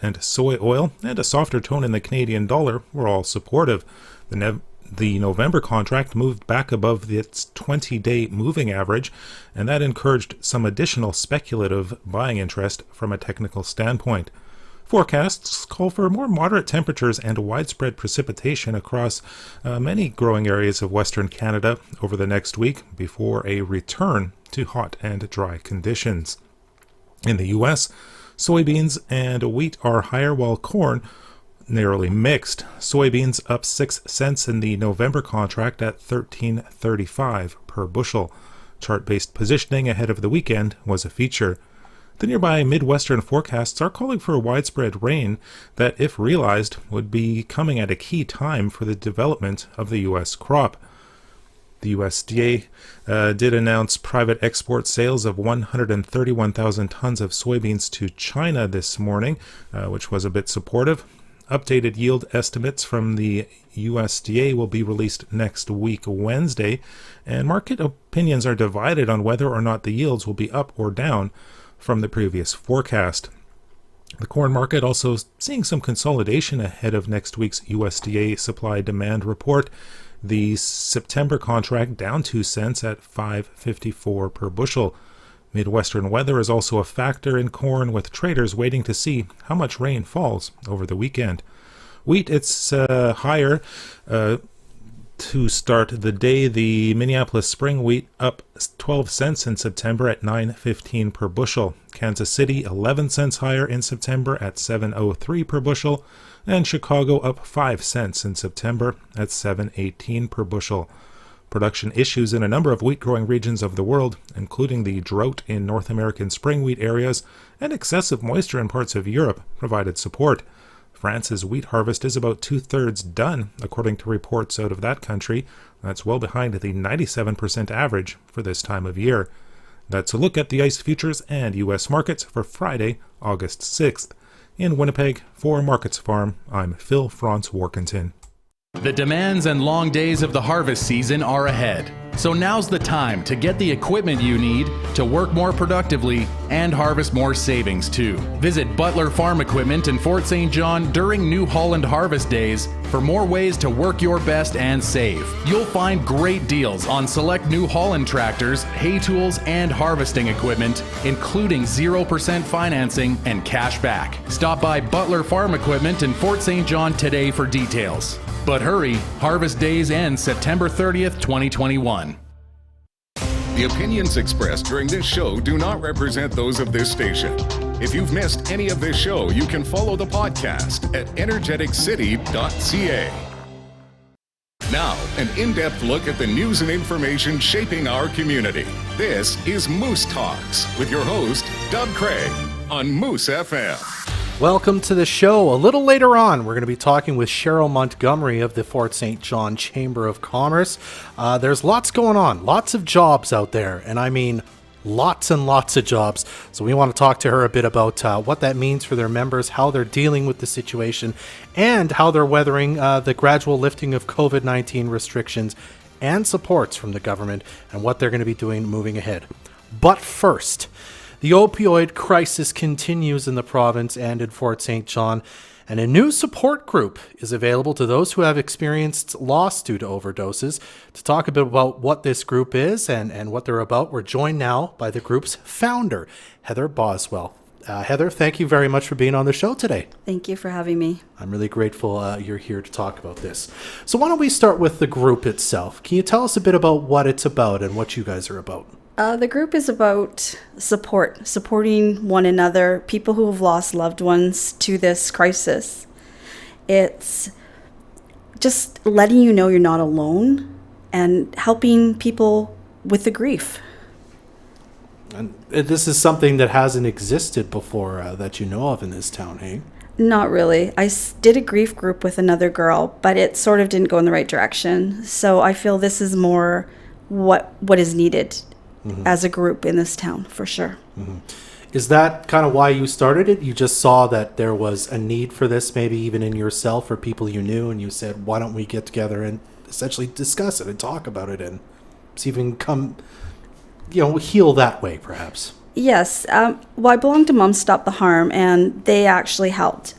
and soy oil and a softer tone in the Canadian dollar were all supportive. The November contract moved back above its 20-day moving average, and that encouraged some additional speculative buying interest from a technical standpoint. Forecasts call for more moderate temperatures and widespread precipitation across many growing areas of Western Canada over the next week before a return to hot and dry conditions. In the U.S., soybeans and wheat are higher while corn narrowly mixed. Soybeans up 6 cents in the November contract at $13.35 per bushel. Chart-based positioning ahead of the weekend was a feature. The nearby Midwestern forecasts are calling for widespread rain that, if realized, would be coming at a key time for the development of the U.S. crop. The USDA did announce private export sales of 131,000 tons of soybeans to China this morning, which was a bit supportive. Updated yield estimates from the USDA will be released next week, Wednesday, and market opinions are divided on whether or not the yields will be up or down from the previous forecast. The corn market also seeing some consolidation ahead of next week's USDA supply-demand report. The September contract down 2 cents at $5.54 per bushel. Midwestern weather is also a factor in corn, with traders waiting to see how much rain falls over the weekend. Wheat, it's higher to start the day. The Minneapolis spring wheat up 12 cents in September at $9.15 per bushel. Kansas City 11 cents higher in September at $7.03 per bushel. And Chicago up 5 cents in September at $7.18 per bushel. Production issues in a number of wheat-growing regions of the world, including the drought in North American spring wheat areas and excessive moisture in parts of Europe, provided support. France's wheat harvest is about 2/3 done, according to reports out of that country. That's well behind the 97% average for this time of year. That's a look at the ICE futures and U.S. markets for Friday, August 6th. In Winnipeg, for Markets Farm, I'm Phil Franz Warkentin. The demands and long days of the harvest season are ahead. So now's the time to get the equipment you need to work more productively and harvest more savings too. Visit Butler Farm Equipment in Fort St. John during New Holland Harvest Days for more ways to work your best and save. You'll find great deals on select New Holland tractors, hay tools, and harvesting equipment, including 0% financing and cash back. Stop by Butler Farm Equipment in Fort St. John today for details. But hurry, Harvest Days end September 30th, 2021. The opinions expressed during this show do not represent those of this station. If you've missed any of this show, you can follow the podcast at energeticcity.ca. Now, an in-depth look at the news and information shaping our community. This is Moose Talks with your host, Doug Craig, on Moose FM. Welcome to the show. A little later on, we're going to be talking with Cheryl Montgomery of the Fort St. John Chamber of Commerce. There's lots going on, lots of jobs out there, and I mean lots and lots of jobs. So we want to talk to her a bit about what that means for their members, how they're dealing with the situation, and how they're weathering the gradual lifting of COVID-19 restrictions and supports from the government, and what they're going to be doing moving ahead. But first, the opioid crisis continues in the province and in Fort St. John, and a new support group is available to those who have experienced loss due to overdoses. To talk a bit about what this group is and what they're about, we're joined now by the group's founder, Heather Boswell. Heather, thank you very much for being on the show today. Thank you for having me. I'm really grateful you're here to talk about this. So why don't we start with the group itself? Can you tell us a bit about what it's about and what you guys are about? The group is about supporting one another, people who have lost loved ones to this crisis. It's just letting you know you're not alone and helping people with the grief. And this is something that hasn't existed before that you know of in this town, hey? Not really. I did a grief group with another girl, but it sort of didn't go in the right direction. So I feel this is more what is needed. Mm-hmm. As a group in this town, for sure. Mm-hmm. Is that kind of why you started it? You just saw that there was a need for this, maybe even in yourself or people you knew, and you said, why don't we get together and essentially discuss it and talk about it and see if we can come, heal that way, perhaps? Yes. Well, I belong to Moms Stop the Harm, and they actually helped.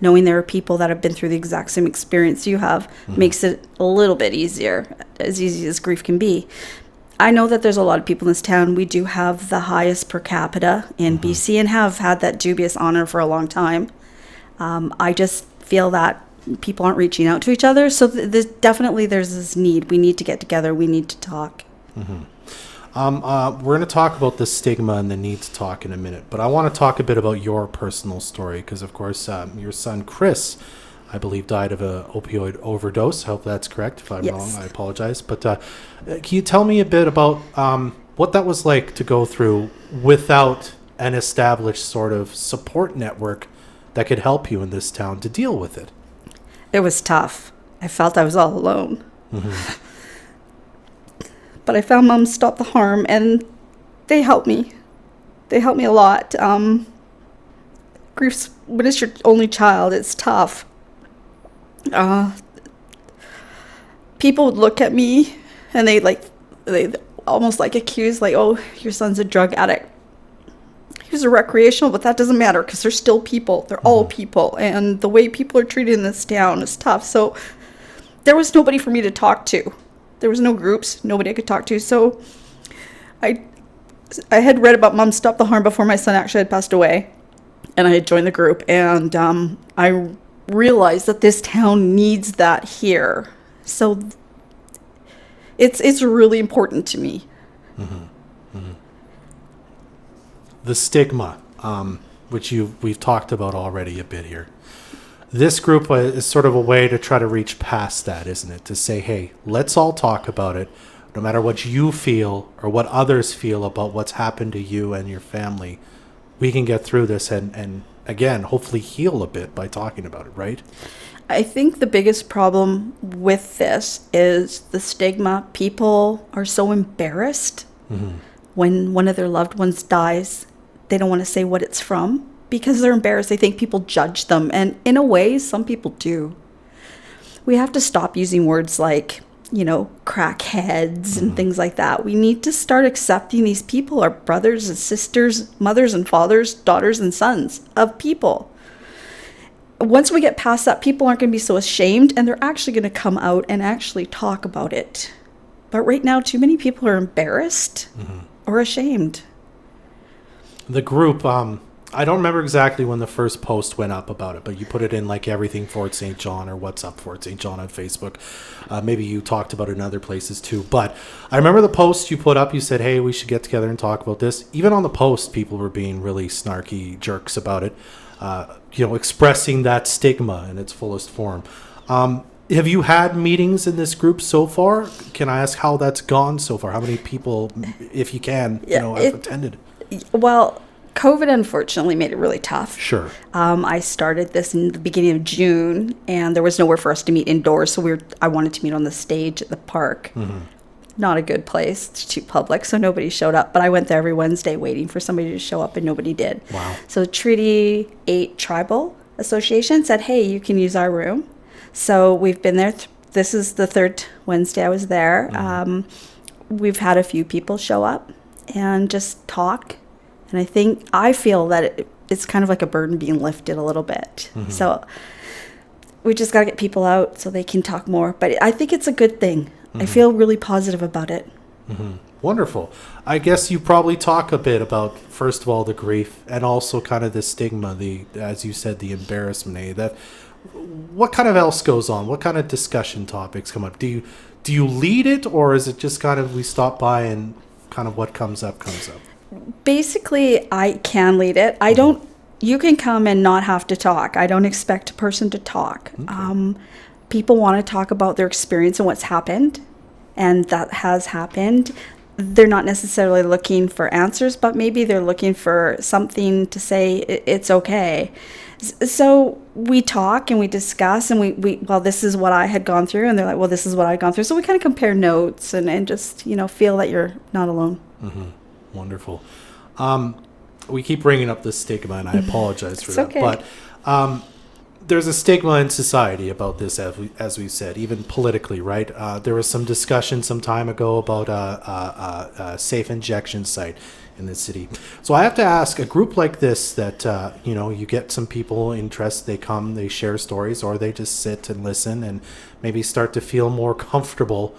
Knowing there are people that have been through the exact same experience you have makes it a little bit easier, as easy as grief can be. I know that there's a lot of people in this town. We do have the highest per capita in BC and have had that dubious honor for a long time. I just feel that people aren't reaching out to each other. So definitely there's this need. We need to get together. We need to talk. We're going to talk about the stigma and the need to talk in a minute, but I want to talk a bit about your personal story because, of course, your son Chris, I believe, died of an opioid overdose. I hope that's correct. If I'm wrong, I apologize. But can you tell me a bit about what that was like to go through without an established sort of support network that could help you in this town to deal with it? It was tough. I felt I was all alone. But I found Moms Stop the Harm, and they helped me. They helped me a lot. Grief, when it's your only child, it's tough. People would look at me, and they almost like accuse, like, oh, your son's a drug addict. He was a recreational, but that doesn't matter because they're still people. They're all people, and the way people are treated in this town is tough. So there was nobody for me to talk to. There was no groups, nobody I could talk to. So I had read about Moms Stop the Harm before my son actually had passed away. And I had joined the group. And I realized that this town needs that here. So it's really important to me. The stigma, which we've talked about already a bit here. This group is sort of a way to try to reach past that, isn't it? To say, hey, let's all talk about it, no matter what you feel or what others feel about what's happened to you and your family. We can get through this and again, hopefully heal a bit by talking about it, right? I think the biggest problem with this is the stigma. People are so embarrassed when one of their loved ones dies. They don't want to say what it's from because they're embarrassed. They think people judge them. And in a way, some people do. We have to stop using words like, crackheads and things like that. We need to start accepting these people are brothers and sisters, mothers and fathers, daughters and sons of people. Once we get past that, people aren't going to be so ashamed and they're actually going to come out and actually talk about it. But right now, too many people are embarrassed or ashamed. The group, I don't remember exactly when the first post went up about it, but you put it in like everything Fort St. John or What's Up Fort St. John on Facebook. Maybe you talked about it in other places too. But I remember the post you put up, you said, hey, we should get together and talk about this. Even on the post, people were being really snarky jerks about it, expressing that stigma in its fullest form. Have you had meetings in this group so far? Can I ask how that's gone so far? How many people, if you can, have attended? Well, COVID unfortunately made it really tough. Sure. I started this in the beginning of June, and there was nowhere for us to meet indoors, so I wanted to meet on the stage at the park. Not a good place. It's too public, so nobody showed up. But I went there every Wednesday waiting for somebody to show up, and nobody did. Wow. So Treaty 8 Tribal Association said, hey, you can use our room. So we've been there. This is the third Wednesday I was there. We've had a few people show up and just talk. And I feel that it's kind of like a burden being lifted a little bit. So we just got to get people out so they can talk more. But I think it's a good thing. I feel really positive about it. Wonderful. I guess you probably talk a bit about, first of all, the grief and also kind of the stigma, as you said, the embarrassment. What kind of else goes on? What kind of discussion topics come up? Do you lead it, or is it just kind of we stop by and kind of what comes up comes up? Basically, I can lead it. You can come and not have to talk. I don't expect a person to talk. Okay. People want to talk about their experience and what's happened, and that has happened. They're not necessarily looking for answers, but maybe they're looking for something to say it's okay. So we talk and we discuss, and well, this is what I had gone through, and they're like, well, this is what I'd gone through. So we kind of compare notes and just, feel that you're not alone. Wonderful. We keep bringing up the stigma, and I apologize for that. Okay. But there's a stigma in society about this, as we said, even politically, right? There was some discussion some time ago about a safe injection site in the city. So I have to ask, a group like this that, you get some people interested, they come, they share stories, or they just sit and listen and maybe start to feel more comfortable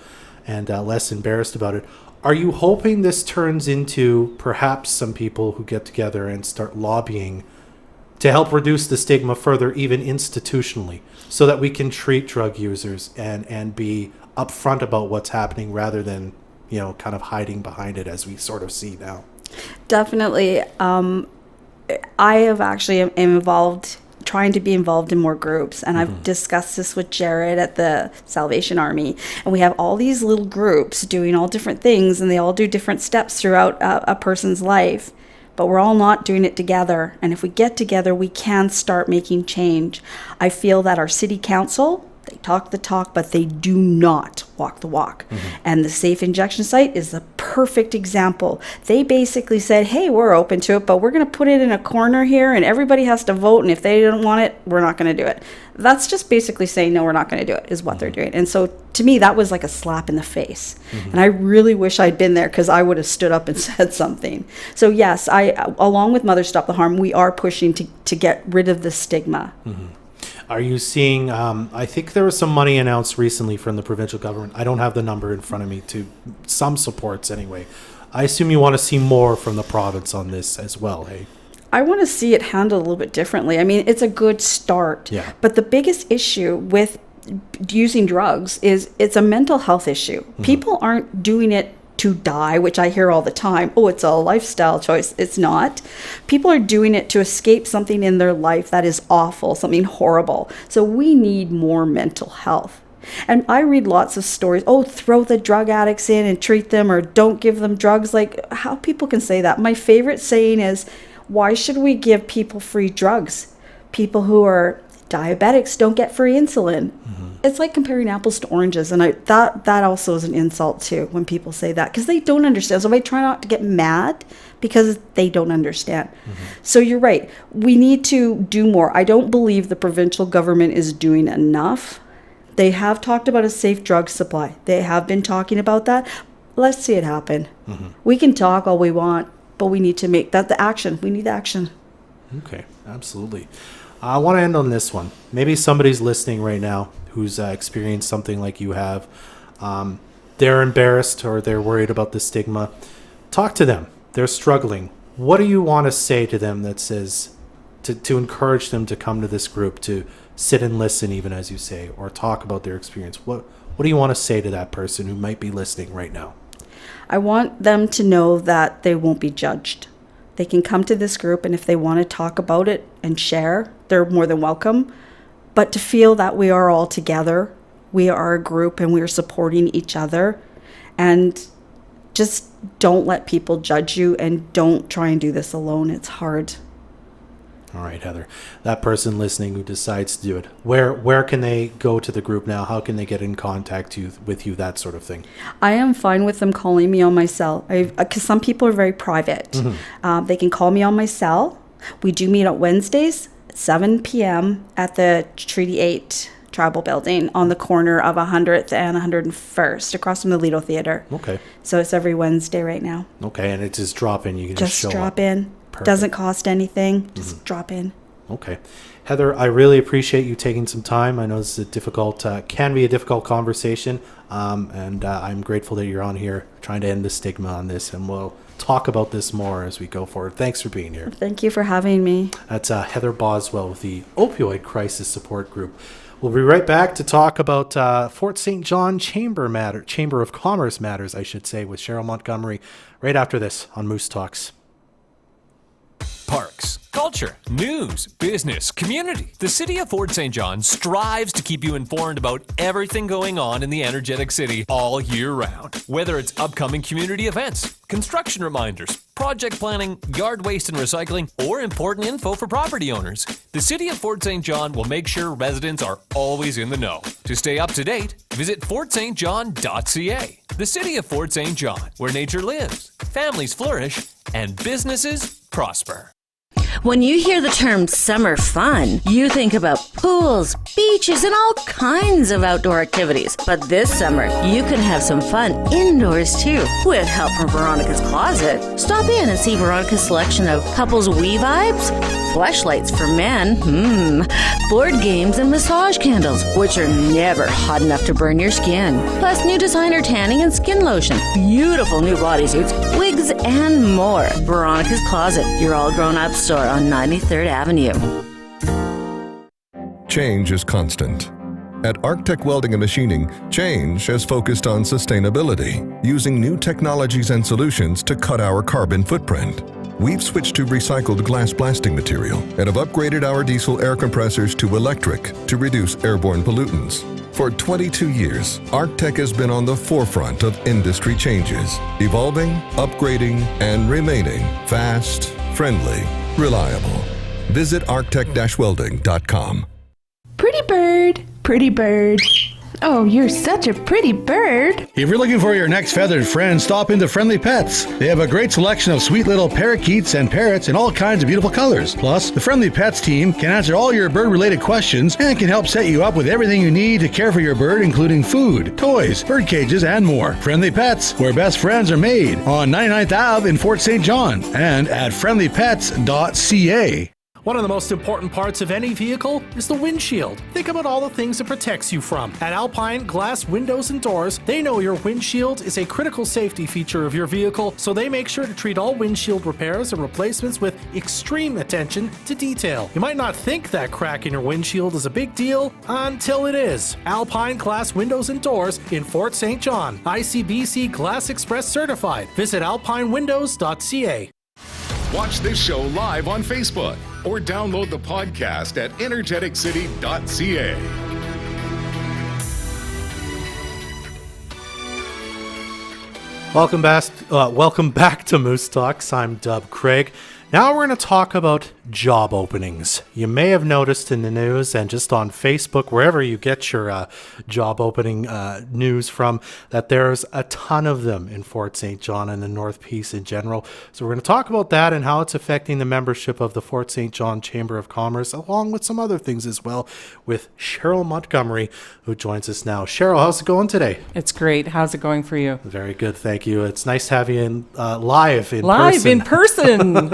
and less embarrassed about it. Are you hoping this turns into perhaps some people who get together and start lobbying to help reduce the stigma further, even institutionally, so that we can treat drug users and be upfront about what's happening rather than, kind of hiding behind it as we sort of see now? Definitely. I have actually am involved, trying to be involved in more groups. And I've discussed this with Jared at the Salvation Army. And we have all these little groups doing all different things, and they all do different steps throughout a person's life. But we're all not doing it together. And if we get together, we can start making change. I feel that our city council, they talk the talk, but they do not walk the walk. And the safe injection site is the perfect example. They basically said, hey, we're open to it, but we're going to put it in a corner here and everybody has to vote. And if they don't want it, we're not going to do it. That's just basically saying, no, we're not going to do it, is what they're doing. And so to me, that was like a slap in the face. And I really wish I'd been there, because I would have stood up and said something. So yes, along with Mothers Stop the Harm, we are pushing to get rid of the stigma. Are you seeing, I think there was some money announced recently from the provincial government. I don't have the number in front of me, to some supports anyway. I assume you want to see more from the province on this as well, hey? I want to see it handled a little bit differently. I mean, it's a good start. Yeah. But the biggest issue with using drugs is it's a mental health issue. People aren't doing it to die, which I hear all the time. Oh, it's a lifestyle choice. It's not. People are doing it to escape something in their life that is awful, something horrible. So we need more mental health. And I read lots of stories. Oh, throw the drug addicts in and treat them, or don't give them drugs. Like, how people can say that. My favorite saying is, why should we give people free drugs? People who are diabetics don't get free insulin. It's like comparing apples to oranges. And that also is an insult too, when people say that, because they don't understand. So I try not to get mad, because they don't understand. So you're right. We need to do more. I don't believe the provincial government is doing enough. They have talked about a safe drug supply. They have been talking about that. Let's see it happen. We can talk all we want, but we need to make that the action. We need action. Okay, absolutely. I want to end on this one. Maybe somebody's listening right now who's experienced something like you have. They're embarrassed, or they're worried about the stigma. Talk to them. They're struggling. What do you want to say to them that says to encourage them to come to this group, to sit and listen, even as you say, or talk about their experience? What do you want to say to that person who might be listening right now? I want them to know that they won't be judged. They can come to this group, and if they want to talk about it and share, they're more than welcome. But to feel that we are all together, we are a group, and we are supporting each other. And just don't let people judge you, and don't try and do this alone. It's hard. All right, Heather. That person listening who decides to do it, where can they go to the group now? How can they get in contact with you, that sort of thing? I am fine with them calling me on my cell, because some people are very private. They can call me on my cell. We do meet on Wednesdays at 7 p.m. at the Treaty 8 Tribal Building on the corner of 100th and 101st, across from the Lido Theatre. Okay. So it's every Wednesday right now. Okay, and it's just drop in. You can just show up. Drop in. Perfect. Doesn't cost anything. Just drop in. Okay. Heather, I really appreciate you taking some time. I know this is can be a difficult conversation, and I'm grateful that you're on here trying to end the stigma on this, and we'll talk about this more as we go forward. Thanks for being here. Thank you for having me. That's Heather Boswell with the Opioid Crisis Support Group. We'll be right back to talk about Fort St. John Chamber of Commerce matters, I should say, with Cheryl Montgomery right after this on Moose Talks. Parks, culture, news, business, community. The City of Fort St. John strives to keep you informed about everything going on in the energetic city all year round. Whether it's upcoming community events, construction reminders, project planning, yard waste and recycling, or important info for property owners, the City of Fort St. John will make sure residents are always in the know. To stay up to date, visit fortstjohn.ca. The City of Fort St. John, where nature lives, families flourish, and businesses prosper. When you hear the term summer fun, you think about pools, beaches, and all kinds of outdoor activities. But this summer, you can have some fun indoors too, with help from Veronica's Closet. Stop in and see Veronica's selection of couples wee vibes, fleshlights for men, board games, and massage candles, which are never hot enough to burn your skin. Plus new designer tanning and skin lotion, beautiful new bodysuits, wigs, and more. Veronica's Closet, your all-grown-up store on 93rd Avenue. Change is constant. At Arctech Welding and Machining, change has focused on sustainability, using new technologies and solutions to cut our carbon footprint. We've switched to recycled glass blasting material and have upgraded our diesel air compressors to electric to reduce airborne pollutants. For 22 years, Arctech has been on the forefront of industry changes, evolving, upgrading, and remaining fast, friendly, reliable. Visit arctech-welding.com. Pretty bird, pretty bird. Oh, you're such a pretty bird. If you're looking for your next feathered friend, stop into Friendly Pets. They have a great selection of sweet little parakeets and parrots in all kinds of beautiful colors. Plus, the Friendly Pets team can answer all your bird-related questions and can help set you up with everything you need to care for your bird, including food, toys, bird cages, and more. Friendly Pets, where best friends are made, on 99th Ave in Fort St. John and at friendlypets.ca. One of the most important parts of any vehicle is the windshield. Think about all the things it protects you from. At Alpine Glass Windows and Doors, they know your windshield is a critical safety feature of your vehicle, so they make sure to treat all windshield repairs and replacements with extreme attention to detail. You might not think that crack in your windshield is a big deal until it is. Alpine Glass Windows and Doors in Fort St. John, ICBC Glass Express certified. Visit alpinewindows.ca. Watch this show live on Facebook or download the podcast at energeticcity.ca. Welcome back to Moose Talks. I'm Dub Craig. Now we're going to talk about job openings. You may have noticed in the news and just on Facebook, wherever you get your job opening news from, that there's a ton of them in Fort St. John and the North Peace in general. So we're going to talk about that and how it's affecting the membership of the Fort St. John Chamber of Commerce, along with some other things as well, with Cheryl Montgomery, who joins us now. Cheryl, how's it going today? It's great. How's it going for you? Very good, thank you. It's nice to have you in live in person. Live in person.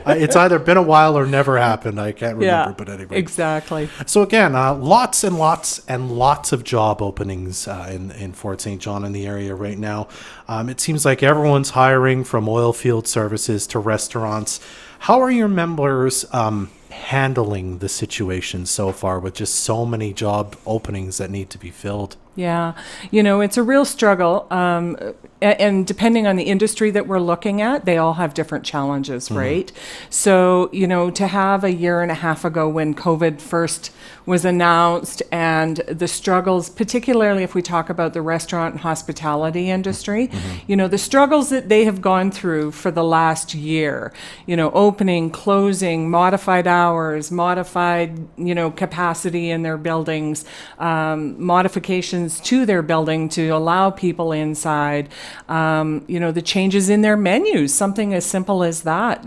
It's either been a while or never happened. I can't remember, but anyway. Exactly. So again, lots and lots and lots of job openings in Fort St. John in the area right now. It seems like everyone's hiring, from oil field services to restaurants. How are your members handling the situation so far with just so many job openings that need to be filled? Yeah, it's a real struggle. And depending on the industry that we're looking at, they all have different challenges, right? So, to have a year and a half ago when COVID first was announced and the struggles, particularly if we talk about the restaurant and hospitality industry, the struggles that they have gone through for the last year, opening, closing, modified hours, modified, capacity in their buildings, modifications to their building to allow people inside, the changes in their menus, something as simple as that,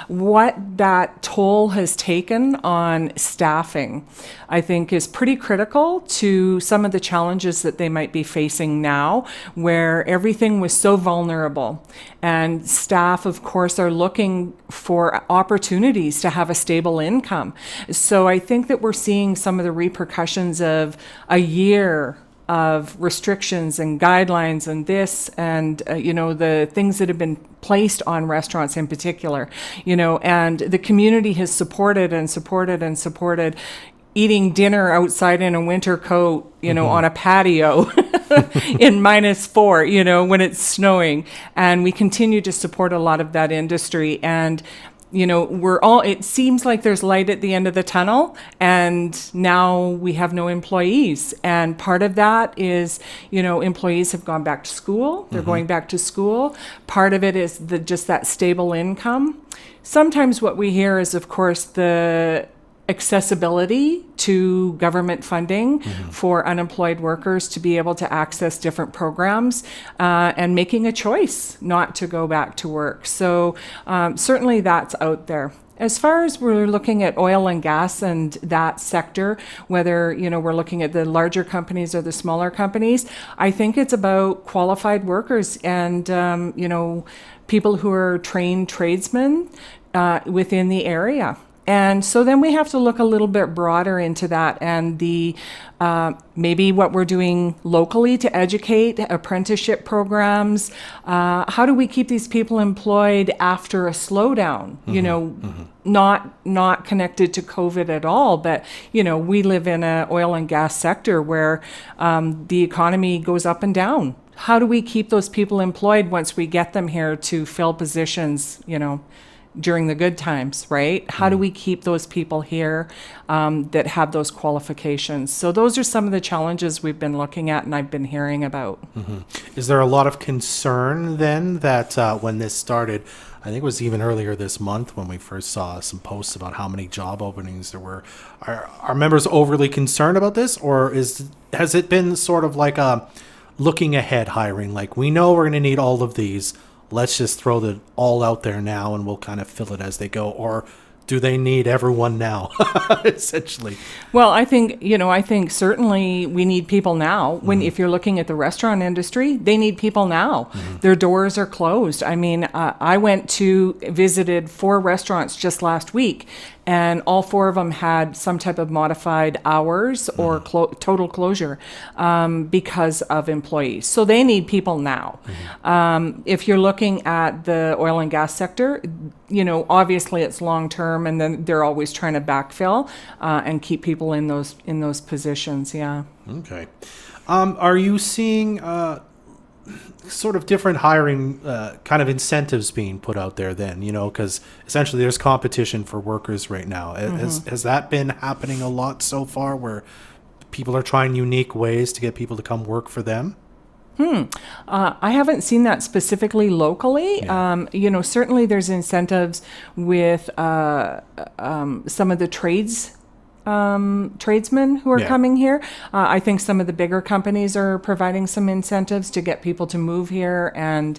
what that toll has taken on staffing, I think is pretty critical to some of the challenges that they might be facing now, where everything was so vulnerable. And staff, of course, are looking for opportunities to have a stable income. So I think that we're seeing some of the repercussions of a year of restrictions and guidelines and this and, the things that have been placed on restaurants in particular, and the community has supported eating dinner outside in a winter coat, on a patio in -4, when it's snowing. And we continue to support a lot of that industry. And it seems like there's light at the end of the tunnel, and now we have no employees. And part of that is, employees have gone back to school. They're going back to school. Part of it is just that stable income. Sometimes what we hear is, of course, the accessibility to government funding for unemployed workers to be able to access different programs and making a choice not to go back to work. So certainly that's out there. As far as we're looking at oil and gas and that sector, whether, we're looking at the larger companies or the smaller companies, I think it's about qualified workers and, people who are trained tradesmen within the area. And so then we have to look a little bit broader into that and the maybe what we're doing locally to educate, apprenticeship programs. How do we keep these people employed after a slowdown? Not connected to COVID at all, but we live in an oil and gas sector where the economy goes up and down. How do we keep those people employed once we get them here to fill positions, during the good times, right? How do we keep those people here that have those qualifications? So those are some of the challenges we've been looking at and I've been hearing about. Is there a lot of concern then that when this started, I think it was even earlier this month when we first saw some posts about how many job openings there were. Are members overly concerned about this, or has it been sort of like a looking ahead hiring? Like, we know we're going to need all of these. Let's just throw it all out there now and we'll kind of fill it as they go. Or do they need everyone now, essentially? Well, I think certainly we need people now. If you're looking at the restaurant industry, they need people now. Their doors are closed. I mean, I visited 4 restaurants just last week, and all 4 of them had some type of modified hours or total closure because of employees. So they need people now. If you're looking at the oil and gas sector, obviously it's long term, and then they're always trying to backfill and keep people in those positions. Yeah. Okay. Are you seeing sort of different hiring kind of incentives being put out there then, because essentially there's competition for workers right now. Has that been happening a lot so far, where people are trying unique ways to get people to come work for them? I haven't seen that specifically locally. Yeah. Certainly there's incentives with some of the tradesmen who are coming here. I think some of the bigger companies are providing some incentives to get people to move here and,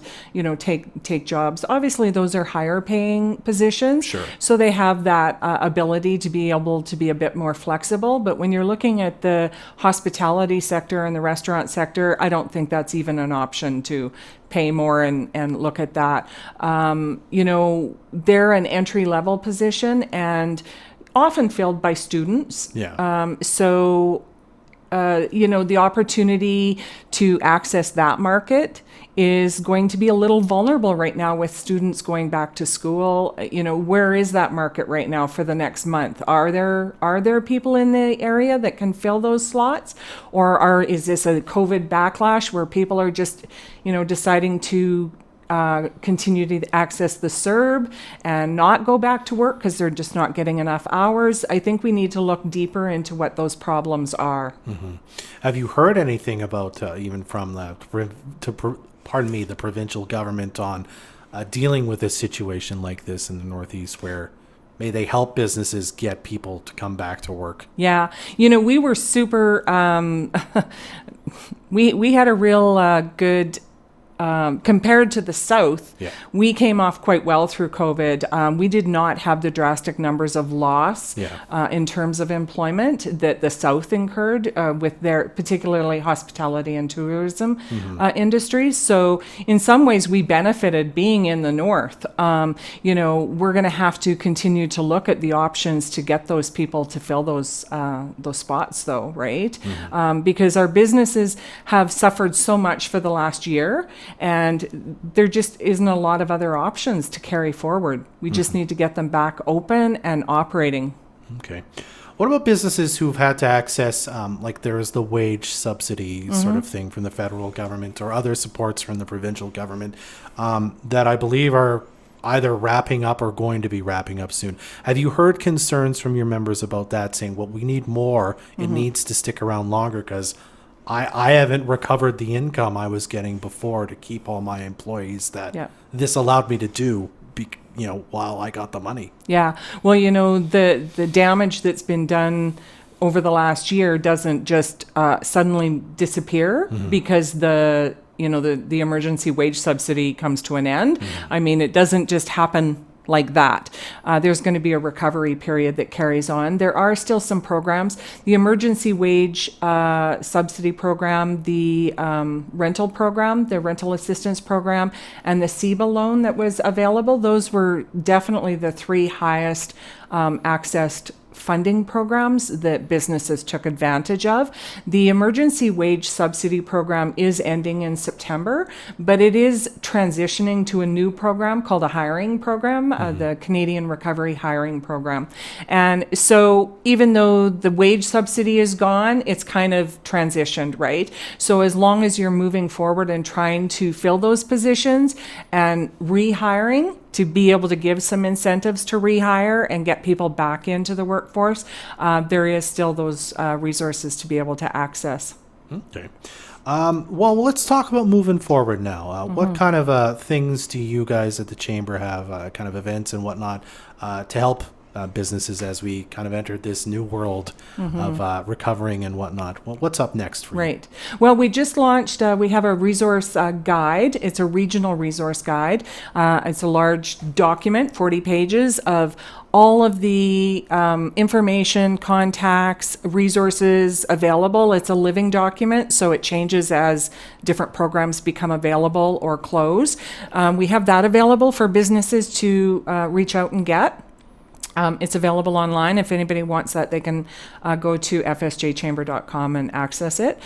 take jobs. Obviously, those are higher paying positions. Sure. So they have that ability to be able to be a bit more flexible. But when you're looking at the hospitality sector and the restaurant sector, I don't think that's even an option to pay more and look at that. They're an entry level position and often filled by students. Yeah. The opportunity to access that market is going to be a little vulnerable right now with students going back to school. Where is that market right now for the next month? Are there people in the area that can fill those slots? Or is this a COVID backlash where people are just, deciding to continue to access the CERB and not go back to work because they're just not getting enough hours? I think we need to look deeper into what those problems are. Have you heard anything about even from the provincial government on dealing with a situation like this in the Northeast, where may they help businesses get people to come back to work? Yeah, we were super. We had a real good. Compared to the South, we came off quite well through COVID. We did not have the drastic numbers of loss in terms of employment that the South incurred with their particularly hospitality and tourism industries. So in some ways we benefited being in the North. We're going to have to continue to look at the options to get those people to fill those spots though, right? Because our businesses have suffered so much for the last year, and there just isn't a lot of other options to carry forward. We just need to get them back open and operating. Okay. What about businesses who've had to access, like there is the wage subsidy sort of thing from the federal government or other supports from the provincial government that I believe are either wrapping up or going to be wrapping up soon? Have you heard concerns from your members about that, saying, well, we need more, it needs to stick around longer because I haven't recovered the income I was getting before to keep all my employees that this allowed me to do, while I got the money. Yeah. Well, the damage that's been done over the last year doesn't just suddenly disappear because the emergency wage subsidy comes to an end. I mean, it doesn't just happen like that. There's going to be a recovery period that carries on. There are still some programs, the emergency wage subsidy program, the rental program, the rental assistance program, and the SEBA loan that was available. Those were definitely the three highest accessed funding programs that businesses took advantage of. The emergency wage subsidy program is ending in September, but it is transitioning to a new program called a hiring program, the Canadian Recovery Hiring Program. And so even though the wage subsidy is gone, it's kind of transitioned, right? So as long as you're moving forward and trying to fill those positions and rehiring, to be able to give some incentives to rehire and get people back into the workforce, there is still those resources to be able to access. Okay. Well, let's talk about moving forward now. What kind of things do you guys at the Chamber have, kind of events and whatnot, to help businesses as we kind of entered this new world of recovering and whatnot? Well, what's up next for you? Right. Well, we just launched, we have a resource guide. It's a regional resource guide. It's a large document, 40 pages of all of the information, contacts, resources available. It's a living document, so it changes as different programs become available or close. We have that available for businesses to reach out and get. It's available online. If anybody wants that, they can go to fsjchamber.com and access it.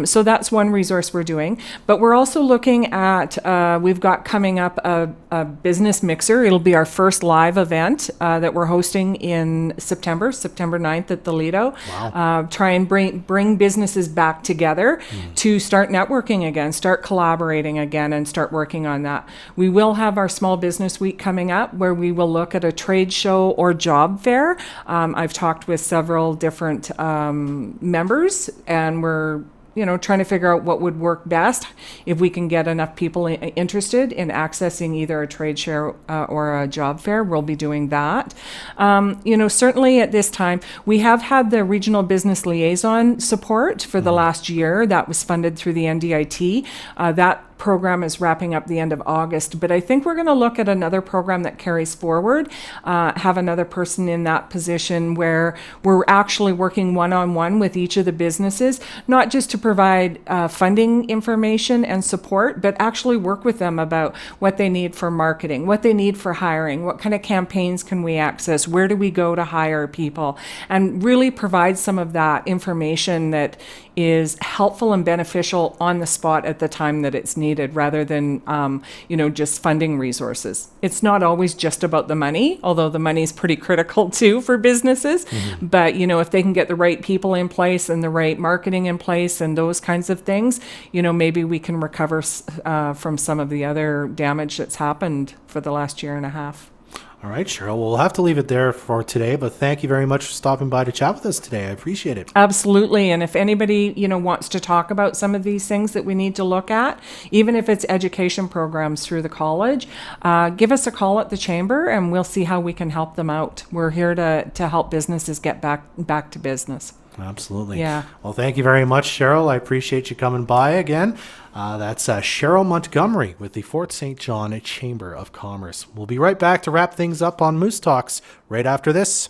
So that's one resource we're doing. But we're also looking at, we've got coming up a business mixer. It'll be our first live event that we're hosting in September 9th at the Lido. Wow. Try and bring businesses back together to start networking again, start collaborating again, and start working on that. We will have our Small Business Week coming up, where we will look at a trade show or job fair. I've talked with several different members, and we're trying to figure out what would work best if we can get enough people interested in accessing either a trade show or a job fair. We'll be doing that. Certainly at this time, we have had the Regional Business Liaison support for the last year. That was funded through the NDIT. That program is wrapping up the end of August, but I think we're going to look at another program that carries forward, have another person in that position where we're actually working one-on-one with each of the businesses, not just to provide funding information and support, but actually work with them about what they need for marketing, what they need for hiring, what kind of campaigns can we access, where do we go to hire people, and really provide some of that information that is helpful and beneficial on the spot at the time that it's needed, rather than just funding resources. It's not always just about the money, although the money is pretty critical too for businesses. But if they can get the right people in place and the right marketing in place and those kinds of things, maybe we can recover from some of the other damage that's happened for the last year and a half. All right, Cheryl, we'll have to leave it there for today, but thank you very much for stopping by to chat with us today. I appreciate it. Absolutely. And if anybody, wants to talk about some of these things that we need to look at, even if it's education programs through the college, give us a call at the Chamber and we'll see how we can help them out. We're here to help businesses get back to business. Absolutely. Yeah. Well, thank you very much, Cheryl. I appreciate you coming by again. That's Cheryl Montgomery with the Fort St. John Chamber of Commerce. We'll be right back to wrap things up on Moose Talks right after this.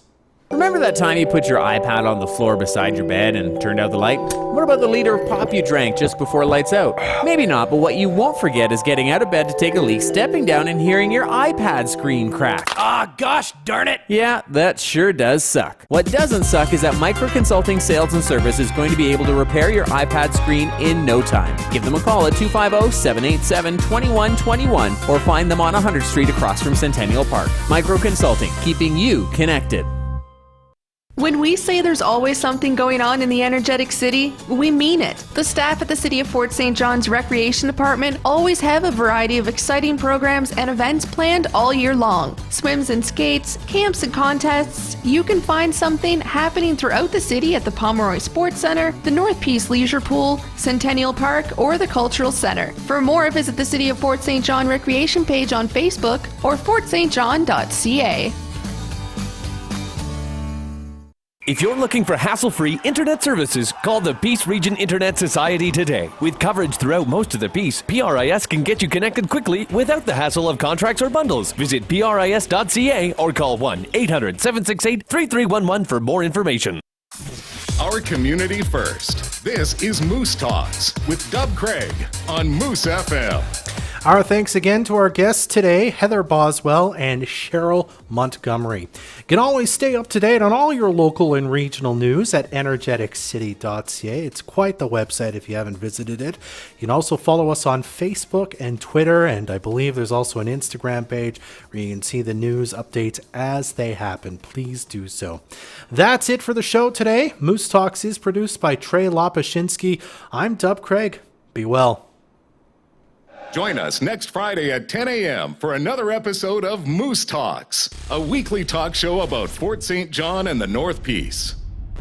Remember that time you put your iPad on the floor beside your bed and turned out the light? What about the liter of pop you drank just before lights out? Maybe not, but what you won't forget is getting out of bed to take a leak, stepping down and hearing your iPad screen crack. Gosh darn it! Yeah, that sure does suck. What doesn't suck is that Micro Consulting Sales and Service is going to be able to repair your iPad screen in no time. Give them a call at 250-787-2121 or find them on 100th Street across from Centennial Park. Micro Consulting, keeping you connected. When we say there's always something going on in the energetic city, we mean it. The staff at the City of Fort St. John's Recreation Department always have a variety of exciting programs and events planned all year long. Swims and skates, camps and contests, you can find something happening throughout the city at the Pomeroy Sports Center, the North Peace Leisure Pool, Centennial Park, or the Cultural Center. For more, visit the City of Fort St. John Recreation page on Facebook or fortstjohn.ca. If you're looking for hassle-free internet services, call the Peace Region Internet Society today. With coverage throughout most of the Peace, PRIS can get you connected quickly without the hassle of contracts or bundles. Visit PRIS.ca or call 1-800-768-3311 for more information. Our community first. This is Moose Talks with Dub Craig on Moose FM. Our thanks again to our guests today, Heather Boswell and Cheryl Montgomery. You can always stay up to date on all your local and regional news at energeticcity.ca. It's quite the website if you haven't visited it. You can also follow us on Facebook and Twitter, and I believe there's also an Instagram page where you can see the news updates as they happen. Please do so. That's it for the show today. Moose Talks is produced by Trey Lopashinsky. I'm Dub Craig. Be well. Join us next Friday at 10 a.m. for another episode of Moose Talks, a weekly talk show about Fort St. John and the North Peace.